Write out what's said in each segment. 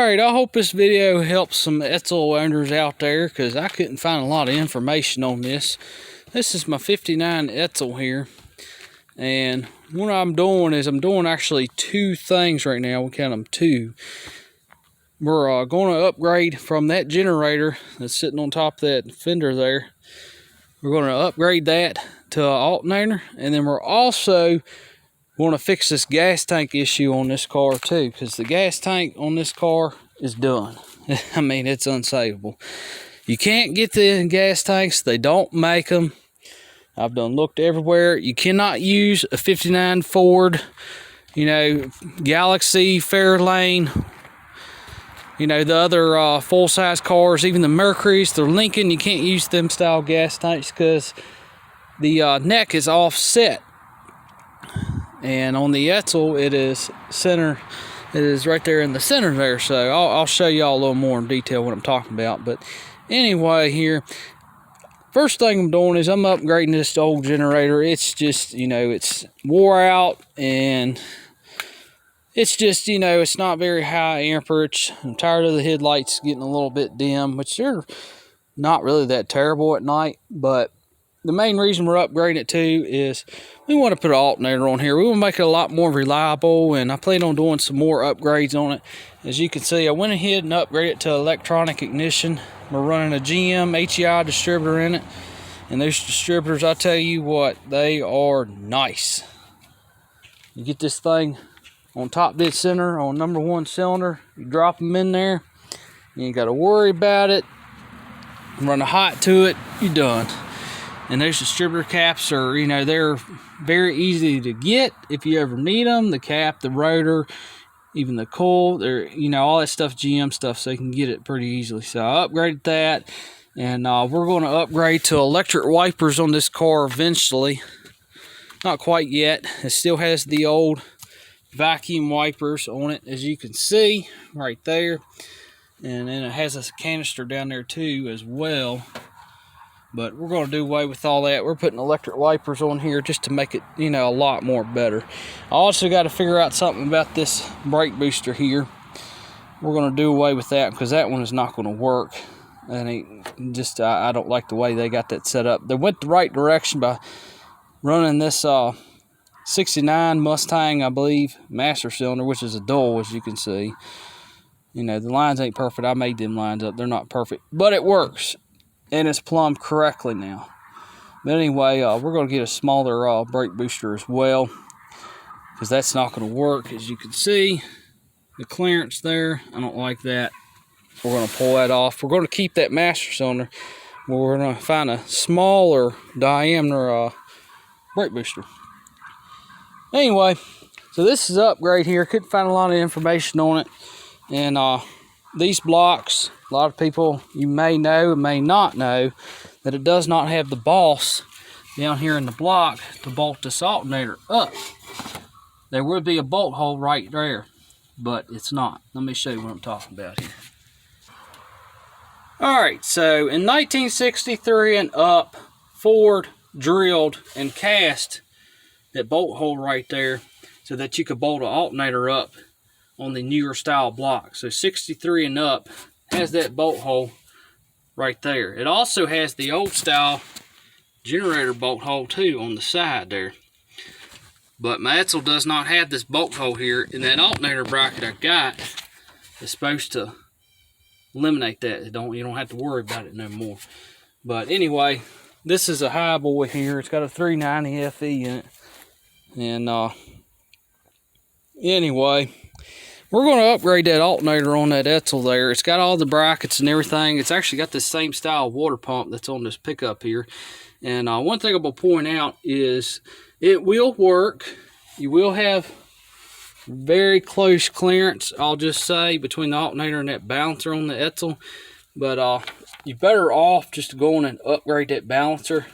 Alright, I hope this video helps some Edsel owners out there, because I couldn't find a lot of information on this. This is my 59 Edsel here, and what I'm doing is I'm doing actually two things right now. We count them two. We're going to upgrade from that generator that's sitting on top of that fender there. We're going to upgrade that to an alternator, and then we're also want to fix this gas tank issue on this car too, because the gas tank on this car is done. I mean, it's unsavable. You can't get the gas tanks, they don't make them. I've done looked everywhere. You cannot use a 59 Ford, you know, Galaxy, Fairlane, you know, the other full-size cars, even the Mercury's, the Lincoln. You can't use them style gas tanks because the neck is offset. And on the Edsel, it is center. It is right there in the center there. So I'll show y'all a little more in detail what I'm talking about. But anyway, here, first thing I'm doing is I'm upgrading this old generator. It's just, you know, it's wore out, and it's just, you know, it's not very high amperage. I'm tired of the headlights getting a little bit dim, which they're not really that terrible at night. But the main reason we're upgrading it to is we want to put an alternator on here. We want to make it a lot more reliable, and I plan on doing some more upgrades on it. As you can see, I went ahead and upgraded it to electronic ignition. We're running a GM HEI distributor in it, and those distributors, I tell you what, they are nice. You get this thing on top dead center on #1 cylinder, you drop them in there, you ain't got to worry about it. Run a hot to it, you're done. And those distributor caps are, you know, they're very easy to get if you ever need them. The cap, the rotor, even the coil, they're, you know, all that stuff, GM stuff, so you can get it pretty easily. So I upgraded that, and we're going to upgrade to electric wipers on this car eventually. Not quite yet. It still has the old vacuum wipers on it, as you can see right there. And then it has a canister down there too as well. But we're going to do away with all that. We're putting electric wipers on here just to make it, you know, a lot more better. I also got to figure out something about this brake booster here. We're going to do away with that because that one is not going to work. And I don't like the way they got that set up. They went the right direction by running this 69 Mustang, I believe, master cylinder, which is a dual, as you can see. You know, the lines ain't perfect. I made them lines up. They're not perfect, but it works. And it's plumbed correctly now. But anyway, we're going to get a smaller brake booster as well, because that's not going to work. As you can see, the clearance there, I don't like that. We're going to pull that off. We're going to keep that master cylinder, but we're going to find a smaller diameter brake booster. Anyway, so this is an upgrade here. Couldn't find a lot of information on it. And these blocks, a lot of people, you may know, may not know, that it does not have the boss down here in the block to bolt this alternator up. There would be a bolt hole right there, but it's not. Let me show you what I'm talking about here. Alright, so in 1963 and up, Ford drilled and cast that bolt hole right there so that you could bolt an alternator up on the newer style block. So 63 and up has that bolt hole right there. It also has the old style generator bolt hole too on the side there. But my Edsel does not have this bolt hole here, and that alternator bracket I got is supposed to eliminate that. You don't have to worry about it no more. But anyway, this is a high boy here. It's got a 390 FE in it. And anyway, we're going to upgrade that alternator on that Edsel there. It's got all the brackets and everything. It's actually got the same style water pump that's on this pickup here. And one thing I'm going to point out is it will work. You will have very close clearance, I'll just say, between the alternator and that balancer on the Edsel. But you're better off just to go on and upgrade that balancer.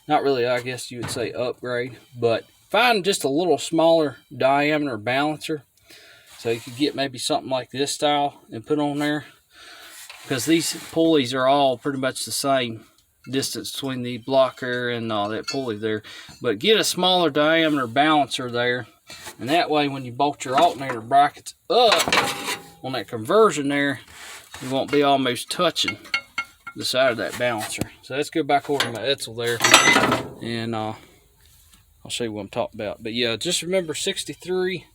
Not really, I guess you would say upgrade, but find just a little smaller diameter balancer. So you could get maybe something like this style and put on there, because these pulleys are all pretty much the same distance between the blocker and that pulley there. But get a smaller diameter balancer there, and that way when you bolt your alternator brackets up, on that conversion there, you won't be almost touching the side of that balancer. So let's go back over to my Edsel there, and I'll show you what I'm talking about. But yeah, just remember 63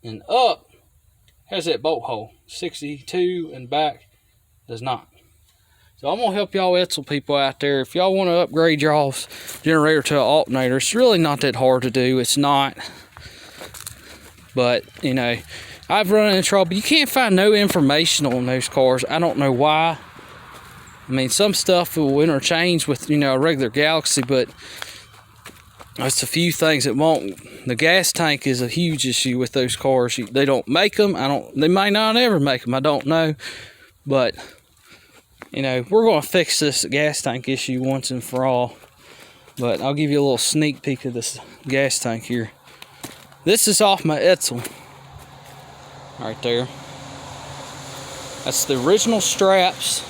and up has that bolt hole. 62 and back does not. So I'm gonna help y'all Edsel people out there. If y'all want to upgrade y'all's generator to an alternator, it's really not that hard to do. It's not. But you know, I've run into trouble. You can't find no information on those cars. I don't know why. I mean, some stuff will interchange with, you know, a regular Galaxy, but that's a few things that won't. The gas tank is a huge issue with those cars. They don't make them. They might not ever make them. I don't know. But, you know, we're going to fix this gas tank issue once and for all. But I'll give you a little sneak peek of this gas tank here. This is off my Edsel. Right there. That's the original straps,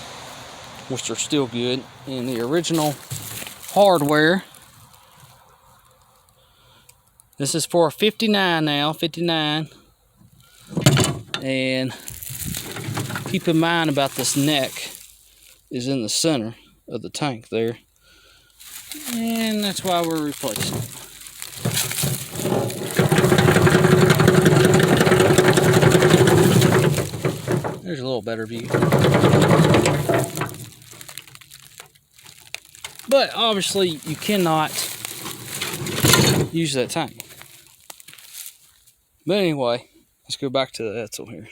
which are still good, and the original hardware. This is for a 59 now, 59. And keep in mind about this neck is in the center of the tank there. And that's why we're replacing it. There's a little better view. But obviously you cannot use that tank. But anyway, let's go back to the Edsel here.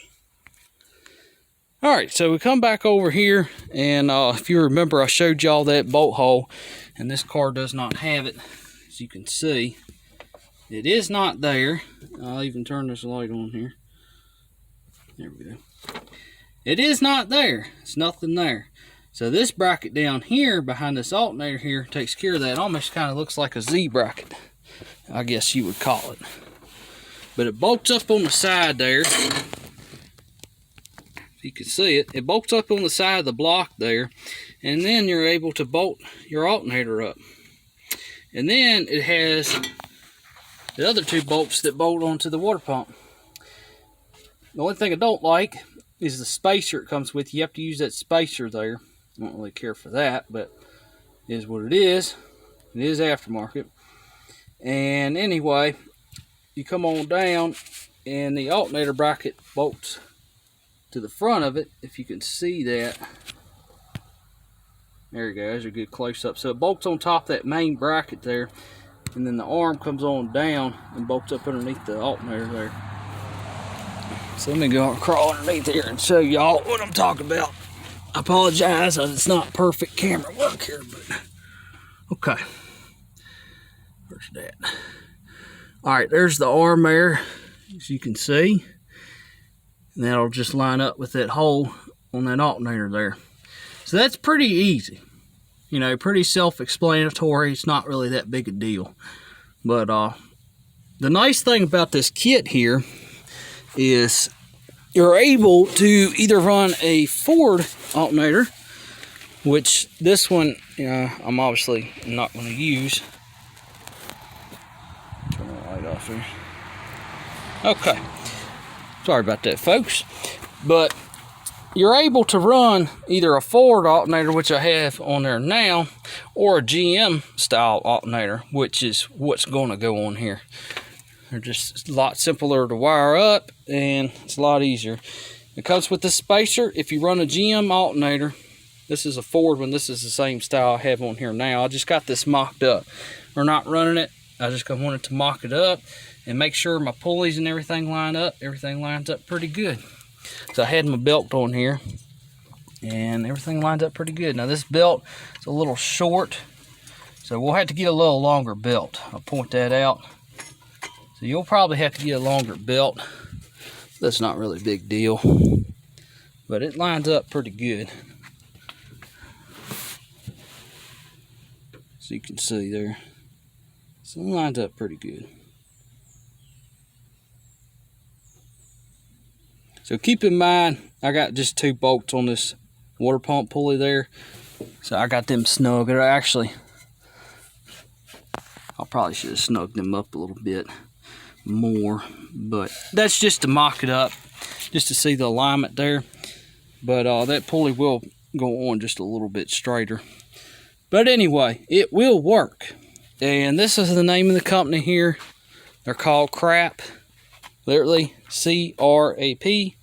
Alright, so we come back over here, and if you remember, I showed y'all that bolt hole, and this car does not have it. As you can see, it is not there. I'll even turn this light on here. There we go. It is not there. It's nothing there. So this bracket down here behind this alternator here takes care of that. It almost kind of looks like a Z bracket, I guess you would call it. But it bolts up on the side there. If you can see it, it bolts up on the side of the block there, and then you're able to bolt your alternator up. And then it has the other two bolts that bolt onto the water pump. The only thing I don't like is the spacer it comes with. You have to use that spacer there. I don't really care for that, but it is what it is. It is aftermarket. And anyway, you come on down, and the alternator bracket bolts to the front of it, if you can see that. There you go, there's a good close-up. So it bolts on top of that main bracket there, and then the arm comes on down and bolts up underneath the alternator there. So let me go and crawl underneath here and show y'all what I'm talking about. I apologize, it's not perfect camera work here, but okay. Where's that? Alright, there's the arm there, as you can see. And that'll just line up with that hole on that alternator there. So that's pretty easy. You know, pretty self-explanatory. It's not really that big a deal. But the nice thing about this kit here is you're able to either run a Ford alternator, which this one, I'm obviously not going to use. Turn the light off here. Okay. Sorry about that, folks. But you're able to run either a Ford alternator, which I have on there now, or a GM style alternator, which is what's going to go on here. They're just a lot simpler to wire up, and it's a lot easier. It comes with the spacer. If you run a GM alternator, this is a Ford one. This is the same style I have on here now. I just got this mocked up. We're not running it. I just wanted to mock it up and make sure my pulleys and everything line up. Everything lines up pretty good. So I had my belt on here, and everything lines up pretty good. Now this belt is a little short, so we'll have to get a little longer belt. I'll point that out. So you'll probably have to get a longer belt. That's not really a big deal, but it lines up pretty good. So you can see there. So it lines up pretty good. So keep in mind, I got just 2 bolts on this water pump pulley there. So I got them snug. They're actually, I probably should have snugged them up a little bit more, but that's just to mock it up. just to see the alignment there. But that pulley will go on just a little bit straighter. But anyway, it will work. And this is the name of the company here. They're called CRAP, literally C-R-A-P.